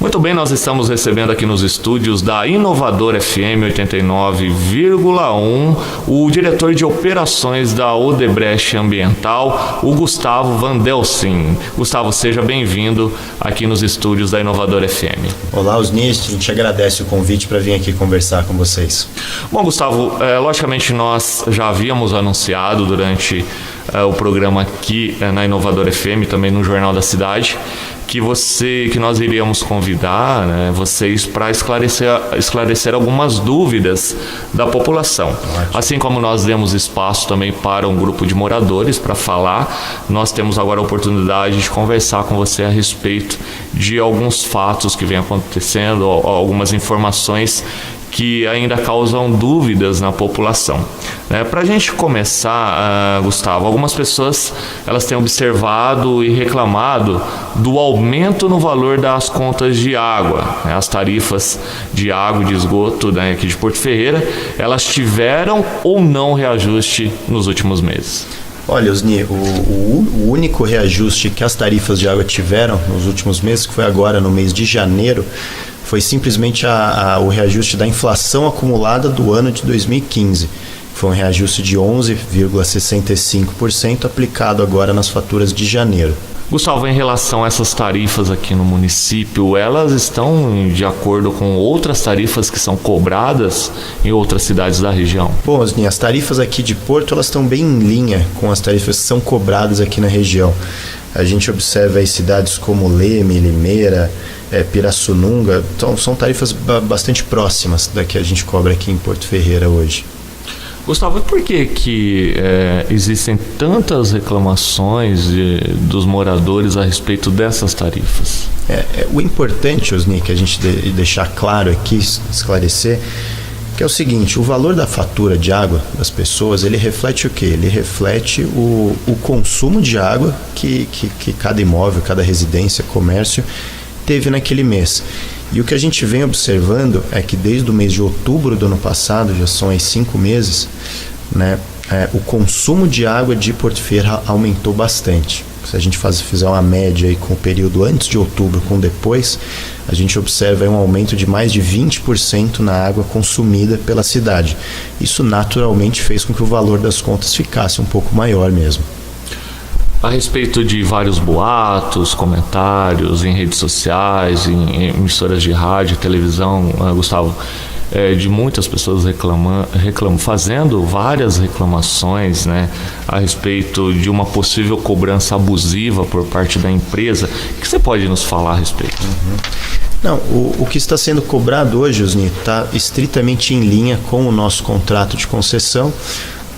Muito bem, nós estamos recebendo aqui nos estúdios da Inovador FM 89,1 o diretor de operações da Odebrecht Ambiental, o Gustavo Vandelsin. Gustavo, seja bem-vindo aqui nos estúdios da Inovador FM. Olá, Osni, a gente agradece o convite para vir aqui conversar com vocês. Bom, Gustavo, logicamente nós já havíamos anunciado durante o programa aqui na Inovador FM, também no Jornal da Cidade, que nós iríamos convidar, né, vocês para esclarecer algumas dúvidas da população. Ótimo. Assim como nós demos espaço também para um grupo de moradores para falar, nós temos agora a oportunidade de conversar com você a respeito de alguns fatos que vêm acontecendo, algumas informações que ainda causam dúvidas na população. Para a gente começar, Gustavo, algumas pessoas elas têm observado e reclamado do aumento no valor das contas de água. As tarifas de água e de esgoto aqui de Porto Ferreira, elas tiveram ou não reajuste nos últimos meses? Olha, Osni, o único reajuste que as tarifas de água tiveram nos últimos meses, que foi agora no mês de janeiro, foi simplesmente o reajuste da inflação acumulada do ano de 2015. Foi um reajuste de 11,65% aplicado agora nas faturas de janeiro. Gustavo, em relação a essas tarifas aqui no município, elas estão de acordo com outras tarifas que são cobradas em outras cidades da região? Bom, Osni, as tarifas aqui de Porto, elas estão bem em linha com as tarifas que são cobradas aqui na região. A gente observa aí cidades como Leme, Limeira, Pirassununga, então são tarifas bastante próximas da que a gente cobra aqui em Porto Ferreira hoje. Gustavo, e por que existem tantas reclamações dos moradores a respeito dessas tarifas? O importante, Osni, que a gente deixar claro aqui, esclarecer, que é o seguinte: o valor da fatura de água das pessoas, ele reflete o quê? Ele reflete o consumo de água que cada imóvel, cada residência, comércio teve naquele mês. E o que a gente vem observando é que desde o mês de outubro do ano passado, já são aí 5 meses, né, o consumo de água de Porto Ferreira aumentou bastante. Se a gente fizer uma média aí com o período antes de outubro com depois, a gente observa aí um aumento de mais de 20% na água consumida pela cidade. Isso naturalmente fez com que o valor das contas ficasse um pouco maior mesmo. A respeito de vários boatos, comentários em redes sociais, em emissoras de rádio, televisão, Gustavo, de muitas pessoas fazendo várias reclamações, né, a respeito de uma possível cobrança abusiva por parte da empresa. O que você pode nos falar a respeito? Não, o que está sendo cobrado hoje, Osni, está estritamente em linha com o nosso contrato de concessão,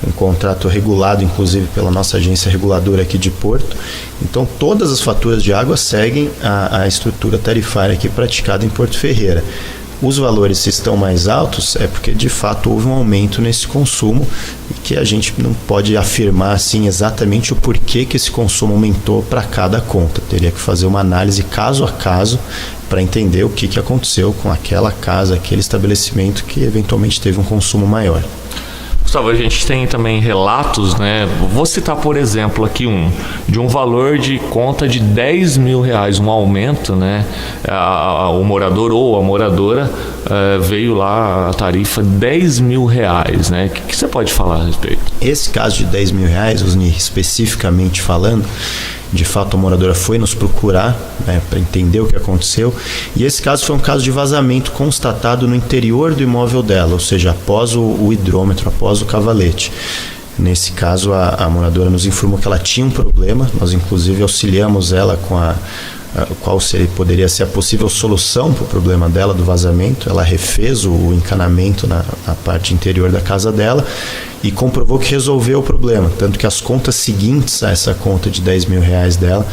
um contrato regulado, inclusive, pela nossa agência reguladora aqui de Porto. Então, todas as faturas de água seguem a estrutura tarifária aqui praticada em Porto Ferreira. Os valores estão mais altos porque, de fato, houve um aumento nesse consumo e que a gente não pode afirmar assim exatamente o porquê que esse consumo aumentou para cada conta. Teria que fazer uma análise caso a caso para entender o que aconteceu com aquela casa, aquele estabelecimento que eventualmente teve um consumo maior. Gustavo, a gente tem também relatos, né? Vou citar, por exemplo, aqui de um valor de conta de R$10 mil, um aumento, né? O morador ou a moradora veio lá a tarifa R$10 mil, né? O que você pode falar a respeito? Esse caso de R$10 mil, Osni, especificamente falando, de fato a moradora foi nos procurar, né, para entender o que aconteceu, e esse caso foi um caso de vazamento constatado no interior do imóvel dela, ou seja, após o hidrômetro, após o cavalete. Nesse caso a moradora nos informou que ela tinha um problema, nós inclusive auxiliamos ela com qual poderia ser a possível solução para o problema dela do vazamento. Ela refez o encanamento na parte interior da casa dela e comprovou que resolveu o problema, tanto que as contas seguintes a essa conta de R$10 mil dela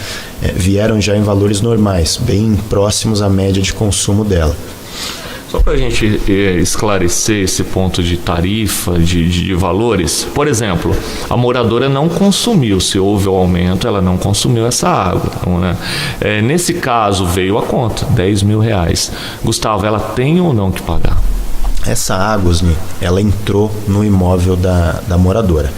vieram já em valores normais, bem próximos à média de consumo dela. Só para a gente esclarecer esse ponto de tarifa, de valores, por exemplo, a moradora não consumiu, se houve o aumento, ela não consumiu essa água. Então, né? Nesse caso, veio a conta, R$10 mil. Gustavo, ela tem ou não que pagar? Essa água, ela entrou no imóvel da moradora.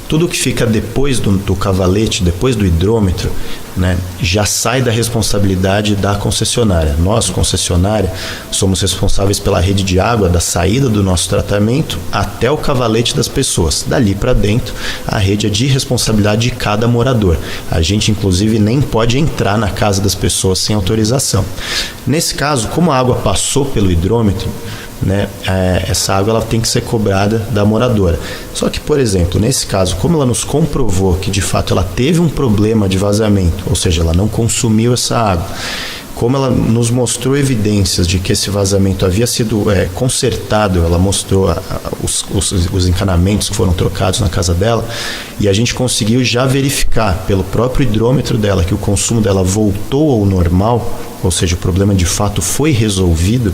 Tudo que fica depois do cavalete, depois do hidrômetro, né, já sai da responsabilidade da concessionária. Nós, concessionária, somos responsáveis pela rede de água da saída do nosso tratamento até o cavalete das pessoas. Dali para dentro, a rede é de responsabilidade de cada morador. A gente, inclusive, nem pode entrar na casa das pessoas sem autorização. Nesse caso, como a água passou pelo hidrômetro, né, essa água ela tem que ser cobrada da moradora. Só que, por exemplo, nesse caso, como ela nos comprovou que de fato ela teve um problema de vazamento, ou seja, ela não consumiu essa água, como ela nos mostrou evidências de que esse vazamento havia sido consertado, ela mostrou os encanamentos que foram trocados na casa dela, e a gente conseguiu já verificar pelo próprio hidrômetro dela que o consumo dela voltou ao normal, ou seja, o problema de fato foi resolvido,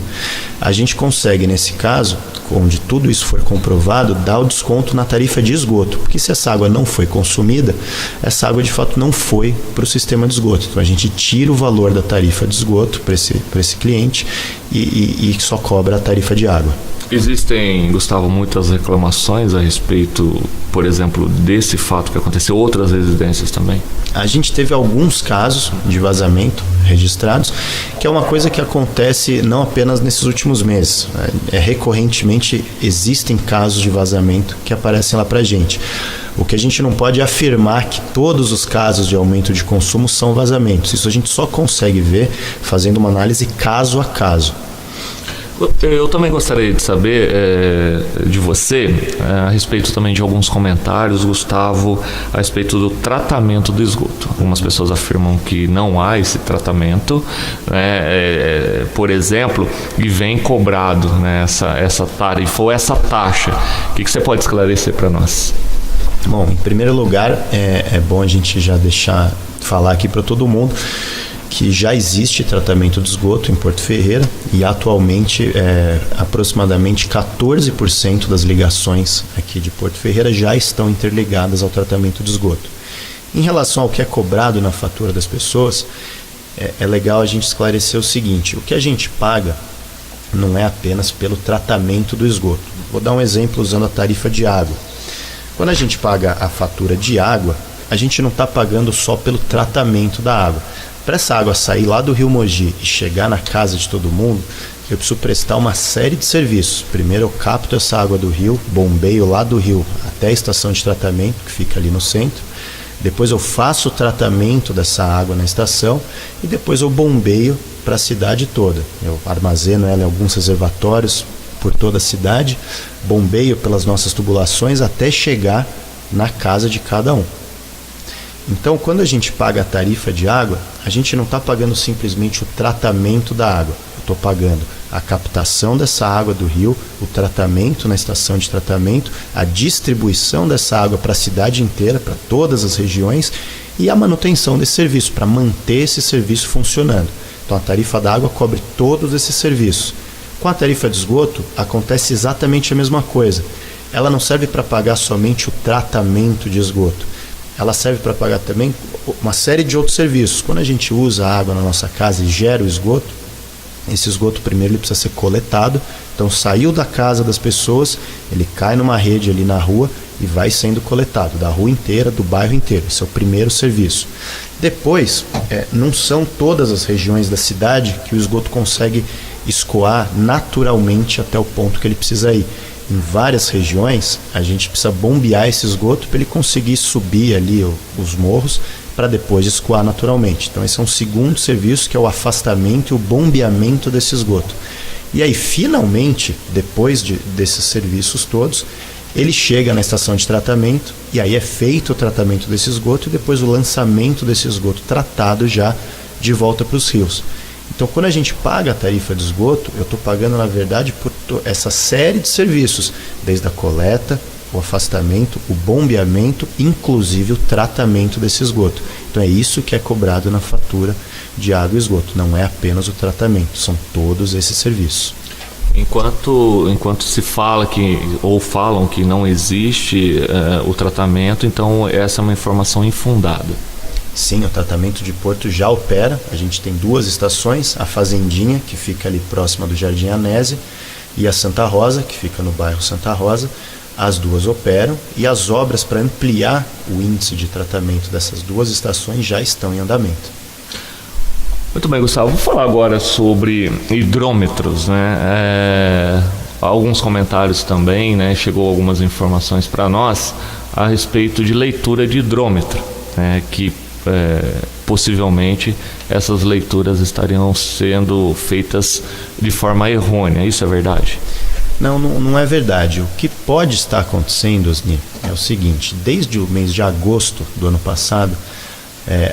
a gente consegue, nesse caso, onde tudo isso for comprovado, dar o desconto na tarifa de esgoto. Porque se essa água não foi consumida, essa água de fato não foi para o sistema de esgoto. Então a gente tira o valor da tarifa de esgoto para esse cliente e só cobra a tarifa de água. Existem, Gustavo, muitas reclamações a respeito, por exemplo, desse fato que aconteceu, outras residências também? A gente teve alguns casos de vazamento registrados, que é uma coisa que acontece não apenas nesses últimos meses. Recorrentemente existem casos de vazamento que aparecem lá pra gente. O que a gente não pode afirmar que todos os casos de aumento de consumo são vazamentos. Isso a gente só consegue ver fazendo uma análise caso a caso. Eu também gostaria de saber de você a respeito também de alguns comentários, Gustavo, a respeito do tratamento do esgoto. Algumas pessoas afirmam que não há esse tratamento, né, por exemplo, e vem cobrado, né, essa tarifa ou essa taxa. O que você pode esclarecer para nós? Bom, em primeiro lugar, é bom a gente já falar aqui para todo mundo que já existe tratamento de esgoto em Porto Ferreira e atualmente aproximadamente 14% das ligações aqui de Porto Ferreira já estão interligadas ao tratamento de esgoto. Em relação ao que é cobrado na fatura das pessoas, é legal a gente esclarecer o seguinte: o que a gente paga não é apenas pelo tratamento do esgoto. Vou dar um exemplo usando a tarifa de água. Quando a gente paga a fatura de água, a gente não está pagando só pelo tratamento da água. Para essa água sair lá do Rio Mogi e chegar na casa de todo mundo, eu preciso prestar uma série de serviços. Primeiro eu capto essa água do rio, bombeio lá do rio até a estação de tratamento, que fica ali no centro. Depois eu faço o tratamento dessa água na estação e depois eu bombeio para a cidade toda. Eu armazeno ela em alguns reservatórios por toda a cidade, bombeio pelas nossas tubulações até chegar na casa de cada um. Então, quando a gente paga a tarifa de água, a gente não está pagando simplesmente o tratamento da água. Eu estou pagando a captação dessa água do rio, o tratamento na estação de tratamento, a distribuição dessa água para a cidade inteira, para todas as regiões, e a manutenção desse serviço, para manter esse serviço funcionando. Então, a tarifa da água cobre todos esses serviços. Com a tarifa de esgoto, acontece exatamente a mesma coisa. Ela não serve para pagar somente o tratamento de esgoto. Ela serve para pagar também uma série de outros serviços. Quando a gente usa a água na nossa casa e gera o esgoto, esse esgoto primeiro ele precisa ser coletado. Então saiu da casa das pessoas, ele cai numa rede ali na rua e vai sendo coletado, da rua inteira, do bairro inteiro. Esse é o primeiro serviço. Depois, não são todas as regiões da cidade que o esgoto consegue escoar naturalmente até o ponto que ele precisa ir. Em várias regiões, a gente precisa bombear esse esgoto para ele conseguir subir ali os morros para depois escoar naturalmente. Então esse é um segundo serviço, que é o afastamento e o bombeamento desse esgoto. E aí, finalmente, depois desses serviços todos, ele chega na estação de tratamento e aí é feito o tratamento desse esgoto e depois o lançamento desse esgoto tratado já de volta para os rios. Então, quando a gente paga a tarifa de esgoto, eu estou pagando, na verdade, por essa série de serviços, desde a coleta, o afastamento, o bombeamento, inclusive o tratamento desse esgoto. Então, é isso que é cobrado na fatura de água e esgoto, não é apenas o tratamento, são todos esses serviços. Enquanto se fala ou falam que não existe o tratamento, então essa é uma informação infundada. Sim, o tratamento de Porto já opera. A gente tem 2 estações, a Fazendinha, que fica ali próxima do Jardim Anésia, e a Santa Rosa, que fica no bairro Santa Rosa. as duas operam e as obras para ampliar o índice de tratamento dessas duas estações já estão em andamento. Muito bem, Gustavo. Vou falar agora sobre hidrômetros, né? Alguns comentários também, né? Chegou algumas informações para nós a respeito de leitura de hidrômetro, né? Que possivelmente essas leituras estariam sendo feitas de forma errônea. Isso é verdade? Não é verdade. O que pode estar acontecendo, Osni, é o seguinte: desde o mês de agosto do ano passado,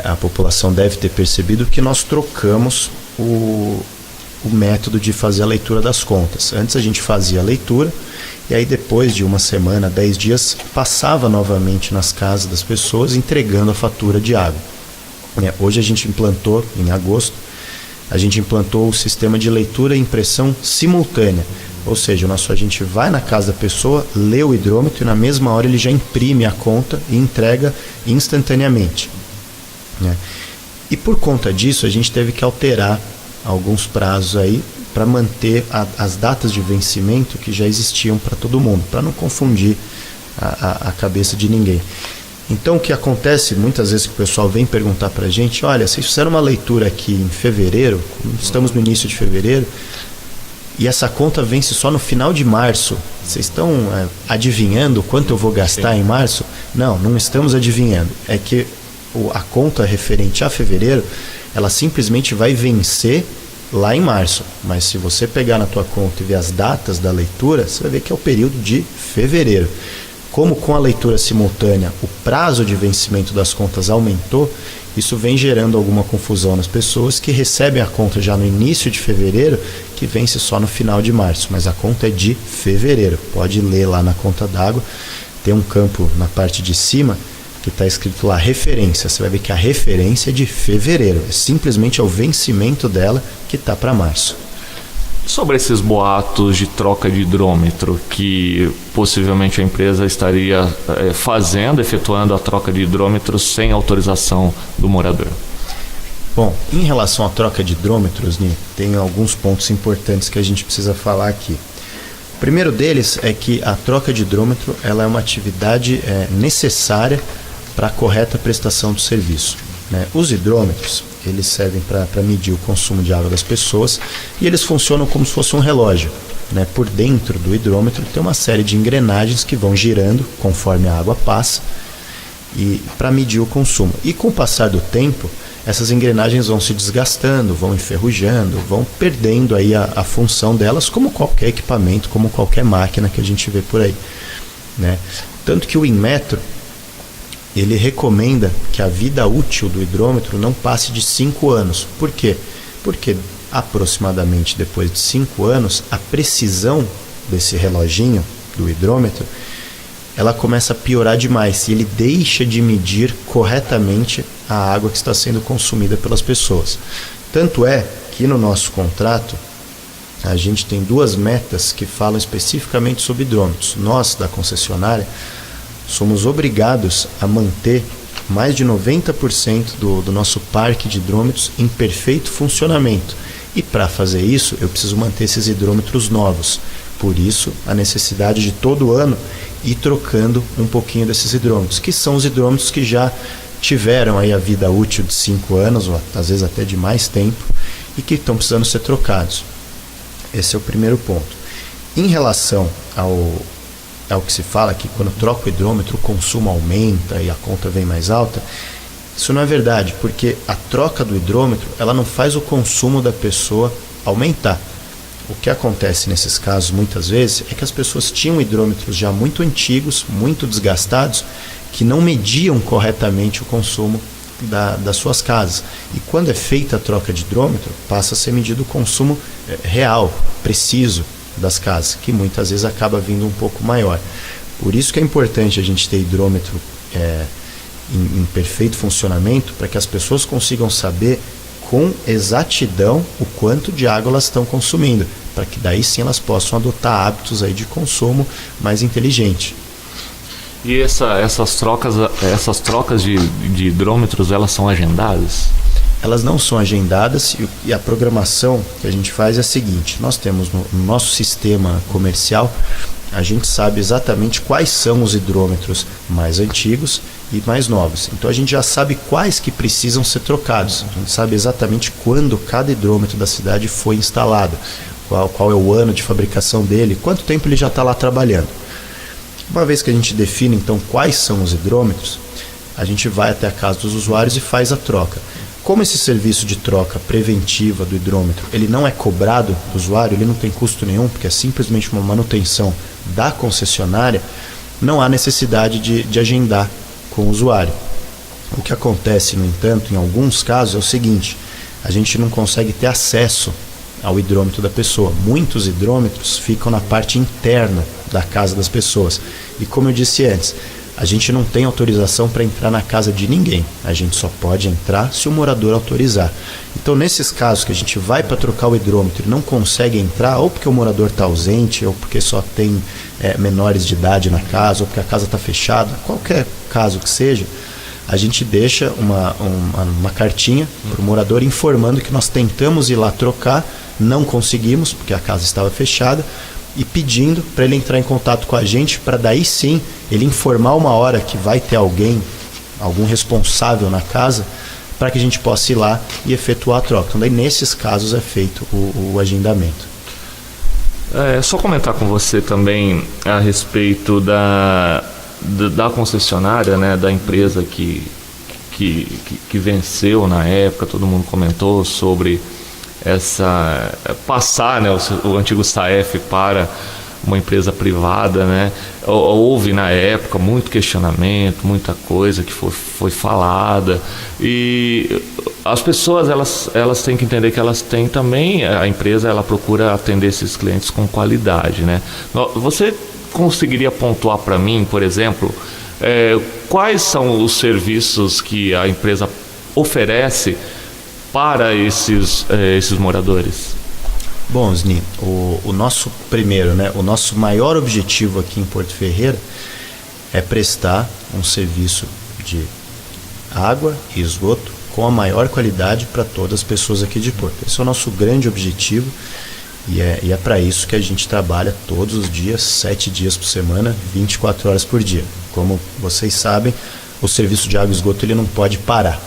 a população deve ter percebido que nós trocamos o método de fazer a leitura das contas. Antes a gente fazia a leitura e aí depois de uma semana, 10 dias, passava novamente nas casas das pessoas entregando a fatura de água. Hoje a gente implantou, em agosto, a gente implantou o sistema de leitura e impressão simultânea. Ou seja, o nosso agente vai na casa da pessoa, lê o hidrômetro e na mesma hora ele já imprime a conta e entrega instantaneamente. E por conta disso a gente teve que alterar alguns prazos aí para manter as datas de vencimento que já existiam para todo mundo, para não confundir a cabeça de ninguém. Então o que acontece muitas vezes que o pessoal vem perguntar para a gente: olha, vocês fizeram uma leitura aqui em fevereiro, estamos no início de fevereiro, e essa conta vence só no final de março. Vocês estão adivinhando quanto eu vou gastar em março? Não estamos adivinhando. É que a conta referente a fevereiro, ela simplesmente vai vencer lá em março. Mas se você pegar na tua conta e ver as datas da leitura, você vai ver que é o período de fevereiro. Como com a leitura simultânea o prazo de vencimento das contas aumentou, isso vem gerando alguma confusão nas pessoas que recebem a conta já no início de fevereiro, que vence só no final de março. Mas a conta é de fevereiro. Pode ler lá na conta d'água, tem um campo na parte de cima que está escrito lá referência. Você vai ver que a referência é de fevereiro, simplesmente é o vencimento dela que está para março. Sobre esses boatos de troca de hidrômetro, que possivelmente a empresa estaria efetuando a troca de hidrômetro sem autorização do morador. Bom, em relação à troca de hidrômetros, tem alguns pontos importantes que a gente precisa falar aqui. O primeiro deles é que a troca de hidrômetro ela é uma atividade necessária para a correta prestação do serviço. Os hidrômetros eles servem para medir o consumo de água das pessoas e eles funcionam como se fosse um relógio. Por dentro do hidrômetro tem uma série de engrenagens que vão girando conforme a água passa e para medir o consumo. E com o passar do tempo, essas engrenagens vão se desgastando, vão enferrujando, vão perdendo aí a função delas, como qualquer equipamento, como qualquer máquina que a gente vê por aí. Tanto que o Inmetro ele recomenda que a vida útil do hidrômetro não passe de 5 anos. Por quê? Porque aproximadamente depois de 5 anos, a precisão desse reloginho do hidrômetro ela começa a piorar demais e ele deixa de medir corretamente a água que está sendo consumida pelas pessoas. Tanto é que no nosso contrato a gente tem 2 metas que falam especificamente sobre hidrômetros. Nós, da concessionária, somos obrigados a manter mais de 90% do nosso parque de hidrômetros em perfeito funcionamento. E para fazer isso, eu preciso manter esses hidrômetros novos. Por isso, a necessidade de todo ano ir trocando um pouquinho desses hidrômetros, que são os hidrômetros que já tiveram aí a vida útil de 5 anos, ou às vezes até de mais tempo, e que estão precisando ser trocados. Esse é o primeiro ponto. Em relação ao que se fala que quando troca o hidrômetro o consumo aumenta e a conta vem mais alta, isso não é verdade, porque a troca do hidrômetro ela não faz o consumo da pessoa aumentar. O que acontece nesses casos muitas vezes é que as pessoas tinham hidrômetros já muito antigos, muito desgastados, que não mediam corretamente o consumo das suas casas. E quando é feita a troca de hidrômetro, passa a ser medido o consumo real, preciso das casas, que muitas vezes acaba vindo um pouco maior. Por isso que é importante a gente ter hidrômetro em perfeito funcionamento, para que as pessoas consigam saber com exatidão o quanto de água elas estão consumindo, para que daí sim elas possam adotar hábitos aí de consumo mais inteligente. E essas trocas de hidrômetros, elas são agendadas? Elas não são agendadas e a programação que a gente faz é a seguinte: nós temos no nosso sistema comercial a gente sabe exatamente quais são os hidrômetros mais antigos e mais novos. Então a gente já sabe quais que precisam ser trocados. A gente sabe exatamente quando cada hidrômetro da cidade foi instalado, qual é o ano de fabricação dele, quanto tempo ele já está lá trabalhando. Uma vez que a gente define então quais são os hidrômetros, a gente vai até a casa dos usuários e faz a troca. Como esse serviço de troca preventiva do hidrômetro, ele não é cobrado do usuário, ele não tem custo nenhum, porque é simplesmente uma manutenção da concessionária, não há necessidade de agendar com o usuário. O que acontece, no entanto, em alguns casos é o seguinte: a gente não consegue ter acesso ao hidrômetro da pessoa. Muitos hidrômetros ficam na parte interna da casa das pessoas. E como eu disse antes, a gente não tem autorização para entrar na casa de ninguém. A gente só pode entrar se o morador autorizar. Então, nesses casos que a gente vai para trocar o hidrômetro e não consegue entrar, ou porque o morador está ausente, ou porque só tem menores de idade na casa, ou porque a casa está fechada, qualquer caso que seja, a gente deixa uma cartinha para o morador informando que nós tentamos ir lá trocar, não conseguimos, porque a casa estava fechada, e pedindo para ele entrar em contato com a gente, para daí sim ele informar uma hora que vai ter algum responsável na casa, para que a gente possa ir lá e efetuar a troca. Então daí nesses casos é feito o agendamento. Só comentar com você também a respeito da concessionária, né, da empresa que venceu na época. Todo mundo comentou sobre passar, né, o antigo SAEF para uma empresa privada, né? Houve na época muito questionamento, muita coisa que foi falada, e as pessoas elas têm que entender que elas têm também, a empresa ela procura atender esses clientes com qualidade, né? Você conseguiria pontuar para mim, por exemplo, quais são os serviços que a empresa oferece para esses moradores? Bom, Osni, o nosso primeiro, né, o nosso maior objetivo aqui em Porto Ferreira é prestar um serviço de água e esgoto com a maior qualidade para todas as pessoas aqui de Porto. Esse é o nosso grande objetivo e é para isso que a gente trabalha todos os dias, 7 dias por semana, 24 horas por dia. Como vocês sabem, o serviço de água e esgoto ele não pode parar,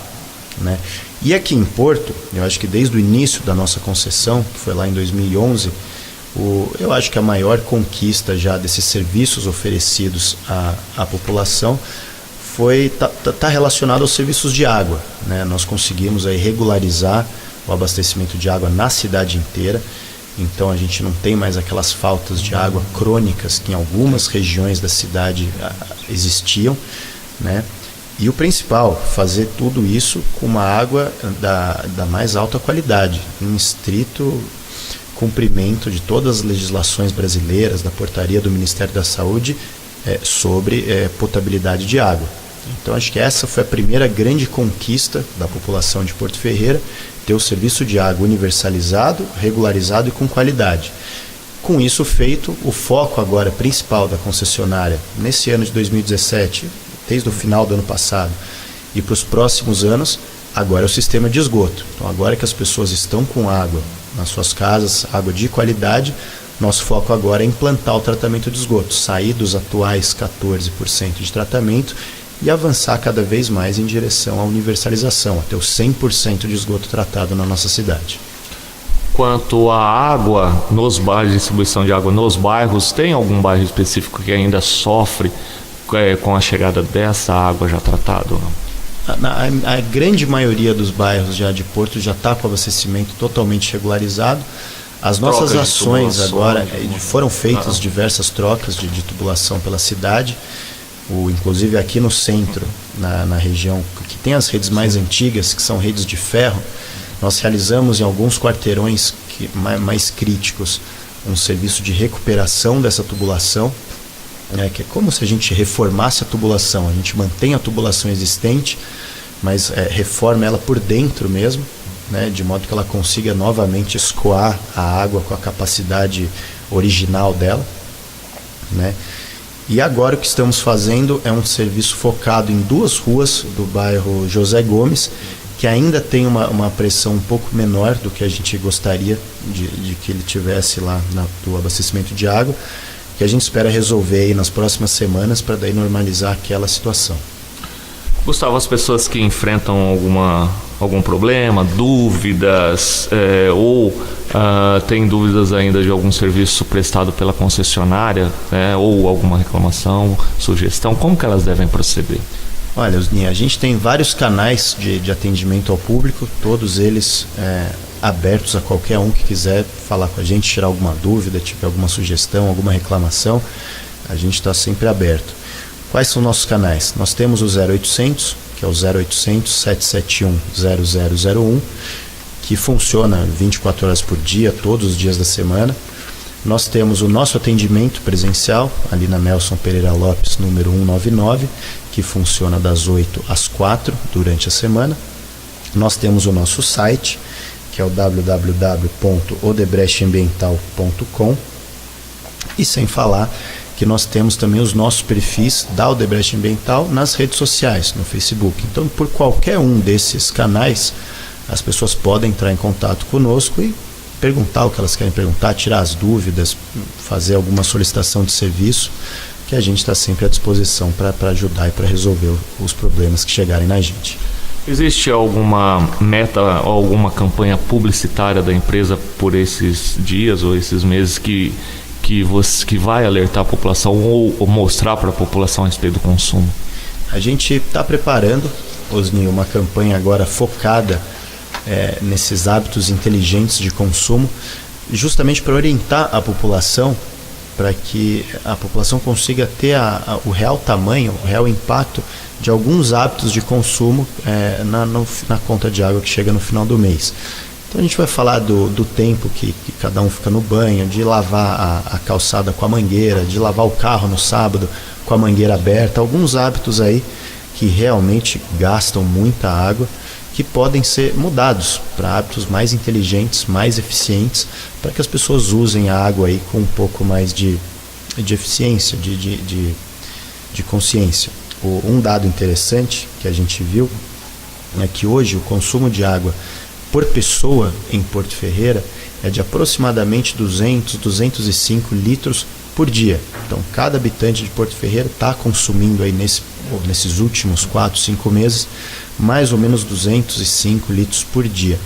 né? E aqui em Porto, eu acho que desde o início da nossa concessão, que foi lá em 2011, eu acho que a maior conquista já desses serviços oferecidos à população tá relacionado aos serviços de água, né? Nós conseguimos aí regularizar o abastecimento de água na cidade inteira. Então a gente não tem mais aquelas faltas de água crônicas que em algumas regiões da cidade existiam, né? E o principal, fazer tudo isso com uma água da mais alta qualidade, em estrito cumprimento de todas as legislações brasileiras, da portaria do Ministério da Saúde sobre potabilidade de água. Então acho que essa foi a primeira grande conquista da população de Porto Ferreira, ter o serviço de água universalizado, regularizado e com qualidade. Com isso feito, o foco agora principal da concessionária nesse ano de 2017, desde o final do ano passado e para os próximos anos, agora é o sistema de esgoto. Então agora que as pessoas estão com água nas suas casas, água de qualidade, nosso foco agora é implantar o tratamento de esgoto, sair dos atuais 14% de tratamento e avançar cada vez mais em direção à universalização, até o 100% de esgoto tratado na nossa cidade. Quanto à água nos bairros, distribuição de água nos bairros, tem algum bairro específico que ainda sofre com a chegada dessa água já tratada ou não? A grande maioria dos bairros já de Porto já está com abastecimento totalmente regularizado. As nossas ações agora foram feitas diversas trocas de tubulação pela cidade. Inclusive aqui no centro, na região que tem as redes mais antigas, que são redes de ferro, nós realizamos em alguns quarteirões mais críticos um serviço de recuperação dessa tubulação, que é como se a gente reformasse a tubulação. A gente mantém a tubulação existente, mas reforma ela por dentro mesmo, né, de modo que ela consiga novamente escoar a água com a capacidade original dela, né? E agora o que estamos fazendo é um serviço focado em 2 ruas do bairro José Gomes, que ainda tem uma pressão um pouco menor do que a gente gostaria de que ele tivesse lá do abastecimento de água, que a gente espera resolver aí nas próximas semanas para daí normalizar aquela situação. Gustavo, as pessoas que enfrentam algum problema, dúvidas, ou têm dúvidas ainda de algum serviço prestado pela concessionária, ou alguma reclamação, sugestão, como que elas devem proceder? Olha, Osni, a gente tem vários canais de atendimento ao público, todos eles abertos a qualquer um que quiser falar com a gente, tirar alguma dúvida, tiver alguma sugestão, alguma reclamação, a gente está sempre aberto. Quais são nossos canais? Nós temos o 0800, que é o 0800 771 0001, que funciona 24 horas por dia, todos os dias da semana. Nós temos o nosso atendimento presencial, ali na Nelson Pereira Lopes, número 199, que funciona das 8 às 4 durante a semana. Nós temos o nosso site, que é o www.odebrechthambiental.com, e sem falar que nós temos também os nossos perfis da Odebrecht Ambiental nas redes sociais, no Facebook. Então, por qualquer um desses canais, as pessoas podem entrar em contato conosco e perguntar o que elas querem perguntar, tirar as dúvidas, fazer alguma solicitação de serviço, que a gente está sempre à disposição para ajudar e para resolver os problemas que chegarem na gente. Existe alguma meta, alguma campanha publicitária da empresa por esses dias ou esses meses que vai alertar a população ou mostrar para a população a respeito do consumo? A gente está preparando, Osni, uma campanha agora focada nesses hábitos inteligentes de consumo, justamente para orientar a população, para que a população consiga ter o real tamanho, o real impacto de alguns hábitos de consumo na conta de água que chega no final do mês. Então a gente vai falar do tempo que cada um fica no banho, de lavar a calçada com a mangueira, de lavar o carro no sábado com a mangueira aberta, alguns hábitos aí que realmente gastam muita água, que podem ser mudados para hábitos mais inteligentes, mais eficientes, para que as pessoas usem a água aí com um pouco mais de eficiência, de consciência. Um dado interessante que a gente viu é que hoje o consumo de água por pessoa em Porto Ferreira é de aproximadamente 205 litros por dia. Então, cada habitante de Porto Ferreira está consumindo aí nesses últimos 4, 5 meses mais ou menos 205 litros por dia.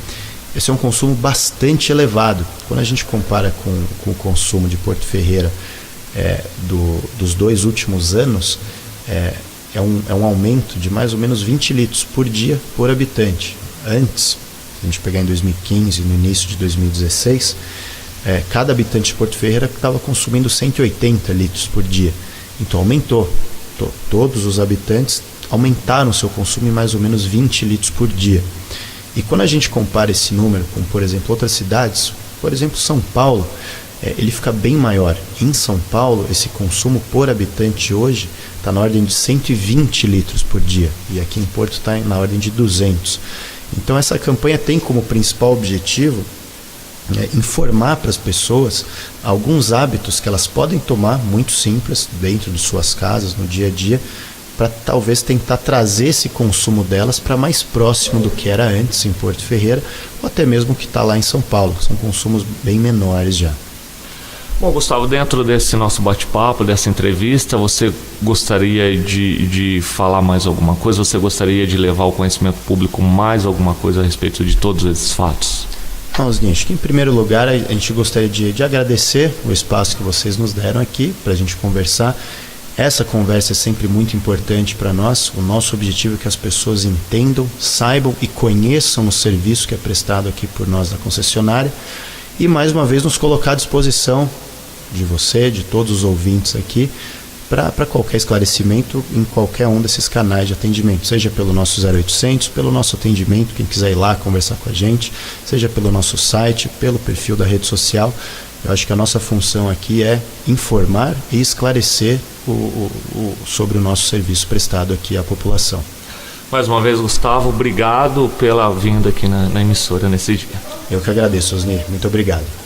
Esse é um consumo bastante elevado. Quando a gente compara com o consumo de Porto Ferreira dos 2 últimos anos, é um aumento de mais ou menos 20 litros por dia por habitante. Antes, se a gente pegar em 2015, no início de 2016, cada habitante de Porto Ferreira estava consumindo 180 litros por dia. Então aumentou. Todos os habitantes aumentaram o seu consumo em mais ou menos 20 litros por dia. E quando a gente compara esse número com, por exemplo, outras cidades, por exemplo, São Paulo, ele fica bem maior. Em São Paulo, esse consumo por habitante hoje está na ordem de 120 litros por dia. E aqui em Porto está na ordem de 200. Então essa campanha tem como principal objetivo informar para as pessoas alguns hábitos que elas podem tomar, muito simples, dentro de suas casas, no dia a dia, para talvez tentar trazer esse consumo delas para mais próximo do que era antes em Porto Ferreira, ou até mesmo que está lá em São Paulo. São consumos bem menores já. Bom, Gustavo, dentro desse nosso bate-papo, dessa entrevista, você gostaria de falar mais alguma coisa? Você gostaria de levar ao conhecimento público mais alguma coisa a respeito de todos esses fatos? Osni, acho que em primeiro lugar a gente gostaria de agradecer o espaço que vocês nos deram aqui para a gente conversar. Essa conversa é sempre muito importante para nós. O nosso objetivo é que as pessoas entendam, saibam e conheçam o serviço que é prestado aqui por nós na concessionária. E mais uma vez nos colocar à disposição de você, de todos os ouvintes aqui, para qualquer esclarecimento em qualquer um desses canais de atendimento, seja pelo nosso 0800, pelo nosso atendimento, quem quiser ir lá conversar com a gente, seja pelo nosso site, pelo perfil da rede social. Eu acho que a nossa função aqui é informar e esclarecer sobre o nosso serviço prestado aqui à população. Mais uma vez, Gustavo, obrigado pela vinda aqui na emissora nesse dia. Eu que agradeço, Osni. Muito obrigado.